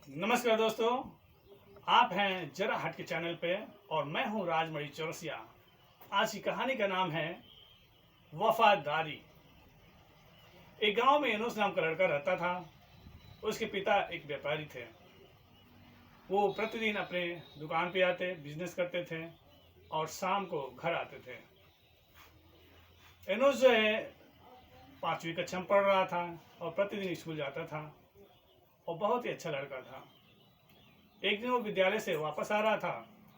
नमस्कार दोस्तों, आप हैं जरा हट के चैनल पे और मैं हूं राजमणि चौरसिया। आज की कहानी का नाम है वफादारी। एक गांव में एनोस नाम का लड़का रहता था। उसके पिता एक व्यापारी थे। वो प्रतिदिन अपने दुकान पे आते, बिजनेस करते थे और शाम को घर आते थे। एनोस जो है 5वीं कक्षा में पढ़ रहा था और प्रतिदिन स्कूल जाता था और बहुत ही अच्छा लड़का था। एक दिन वो विद्यालय से वापस आ रहा था,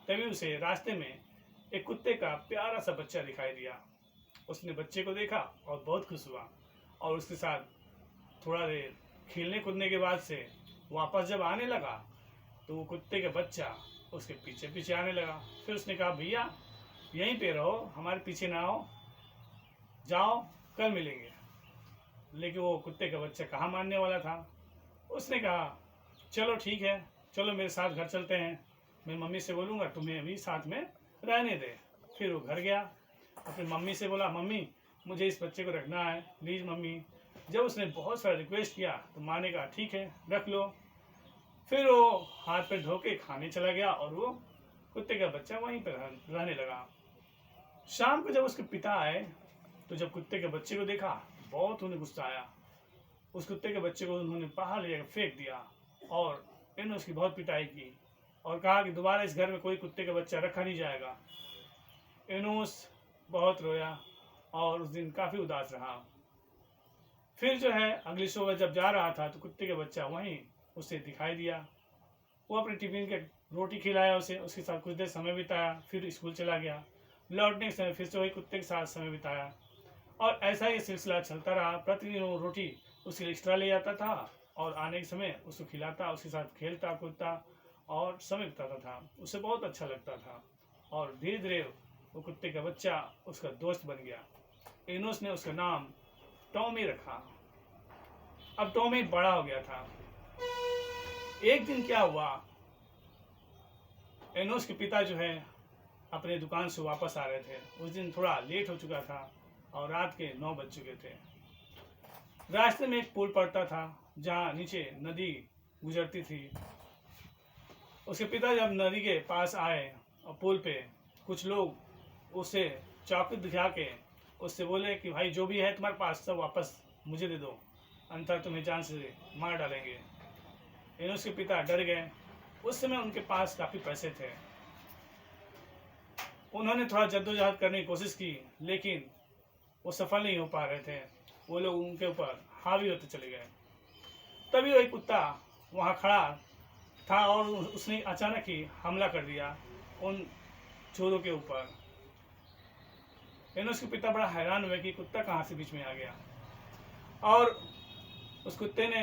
तभी उसे रास्ते में एक कुत्ते का प्यारा सा बच्चा दिखाई दिया। उसने बच्चे को देखा और बहुत खुश हुआ और उसके साथ थोड़ा देर खेलने कूदने के बाद से वापस जब आने लगा तो वो कुत्ते का बच्चा उसके पीछे पीछे आने लगा। फिर उसने कहा, भैया यहीं पे रहो, हमारे पीछे ना आओ, जाओ कल मिलेंगे। लेकिन वो कुत्ते का बच्चा कहाँ मानने वाला था। उसने कहा, चलो ठीक है, चलो मेरे साथ घर चलते हैं, मैं मम्मी से बोलूँगा तुम्हें अभी साथ में रहने दे। फिर वो घर गया, अपनी मम्मी से बोला, मम्मी मुझे इस बच्चे को रखना है, प्लीज़ मम्मी। जब उसने बहुत सारा रिक्वेस्ट किया तो माँ ने कहा, ठीक है रख लो। फिर वो हाथ पे धो के खाने चला गया और वो कुत्ते का बच्चा वहीं पर रहने लगा। शाम को जब उसके पिता आए तो जब कुत्ते के बच्चे को देखा बहुत उन्हें गुस्सा आया। उस कुत्ते के बच्चे को उन्होंने बाहर ले फेंक दिया और इन्होंने उसकी बहुत पिटाई की और कहा कि दोबारा इस घर में कोई कुत्ते का बच्चा रखा नहीं जाएगा। एनोस बहुत रोया और उस दिन काफ़ी उदास रहा। फिर जो है अगली सुबह जब जा रहा था तो कुत्ते का बच्चा वहीं उसे दिखाई दिया। वो अपने टिफिन के रोटी खिलाया उसे, उसके साथ कुछ देर समय बिताया, फिर स्कूल चला गया। लौटने के समय फिर से वही कुत्ते के साथ समय बिताया और ऐसा ही सिलसिला चलता रहा। प्रतिदिन वो रोटी उसके लिए एक्स्ट्रा ले जाता था और आने के समय उसको खिलाता, उसके साथ खेलता कूदता और समय बिताता था। उसे बहुत अच्छा लगता था और धीरे धीरे वो कुत्ते का बच्चा उसका दोस्त बन गया। एनोस ने उसका नाम टॉमी रखा। अब टॉमी बड़ा हो गया था। एक दिन क्या हुआ, एनोस के पिता जो है अपने दुकान से वापस आ रहे थे। उस दिन थोड़ा लेट हो चुका था और रात के 9 बज चुके थे। रास्ते में एक पुल पड़ता था जहाँ नीचे नदी गुजरती थी। उसके पिता जब नदी के पास आए और पुल पे कुछ लोग उसे चाकू दिखा के उससे बोले कि भाई जो भी है तुम्हारे पास सब वापस मुझे दे दो, अन्यथा तुम्हें जान से मार डालेंगे। एनोस के पिता डर गए। उस समय उनके पास काफ़ी पैसे थे। उन्होंने थोड़ा जद्दोजहद करने की कोशिश की लेकिन वो सफल नहीं हो पा रहे थे। वो लोग उनके ऊपर हावी होते चले गए। तभी वही कुत्ता वहाँ खड़ा था और उसने अचानक ही हमला कर दिया उन चोरों के ऊपर। एनोस के पिता बड़ा हैरान हुए कि कुत्ता कहाँ से बीच में आ गया और उस कुत्ते ने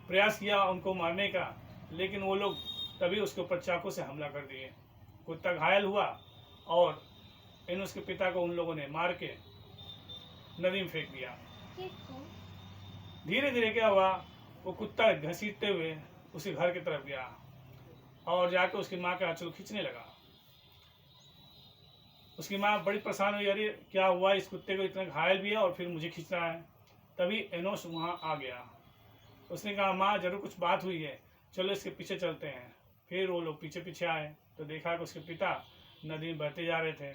प्रयास किया उनको मारने का, लेकिन वो लोग तभी उसके ऊपर चाकू से हमला कर दिए। कुत्ता घायल हुआ और एनोस के पिता को उन लोगों ने मार के नदी में फेंक दिया। धीरे धीरे क्या हुआ, वो कुत्ता घसीटते हुए उसके घर की तरफ गया और जाकर उसकी माँ का आंचल खींचने लगा। उसकी माँ बड़ी परेशान हुई, अरे क्या हुआ, इस कुत्ते को इतना घायल भी है और फिर मुझे खींच रहा है। तभी एनोस वहाँ आ गया। उसने कहा, माँ जरूर कुछ बात हुई है, चलो इसके पीछे चलते हैं। फिर वो लोग पीछे पीछे आए तो देखा कि उसके पिता नदी में बहते जा रहे थे।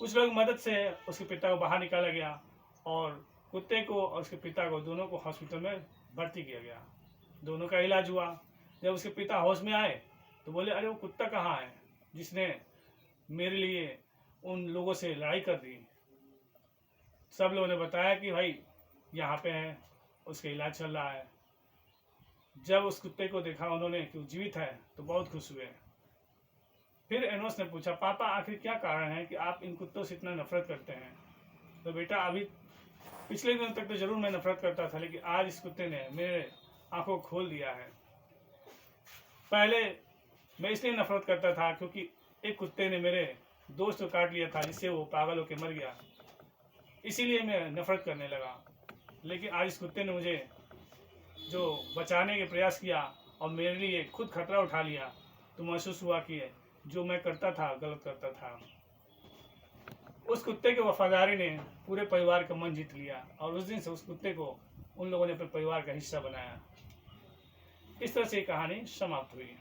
कुछ लोग मदद से उसके पिता को बाहर निकाला गया और कुत्ते को और उसके पिता को दोनों को हॉस्पिटल में भर्ती किया गया। दोनों का इलाज हुआ। जब उसके पिता होश में आए तो बोले, अरे वो कुत्ता कहाँ है जिसने मेरे लिए उन लोगों से लड़ाई कर दी। सब लोगों ने बताया कि भाई यहाँ पे है, उसका इलाज चल रहा है। जब उस कुत्ते को देखा उन्होंने कि वो जीवित है तो बहुत खुश हुए। फिर एनोस ने पूछा, पापा आखिर क्या कारण है कि आप इन कुत्तों से इतना नफरत करते हैं। तो बेटा अभी पिछले दिनों तक तो जरूर मैं नफरत करता था, लेकिन आज इस कुत्ते ने मेरे आंखों को खोल दिया है। पहले मैं इसलिए नफरत करता था क्योंकि एक कुत्ते ने मेरे दोस्त को काट लिया था जिससे वो पागल होकर मर गया, इसीलिए मैं नफरत करने लगा। लेकिन आज इस कुत्ते ने मुझे जो बचाने के प्रयास किया और मेरे लिए खुद खतरा उठा लिया तो महसूस हुआ कि जो मैं करता था गलत करता था। उस कुत्ते की वफादारी ने पूरे परिवार का मन जीत लिया और उस दिन से उस कुत्ते को उन लोगों ने अपने परिवार का हिस्सा बनाया। इस तरह से कहानी समाप्त हुई।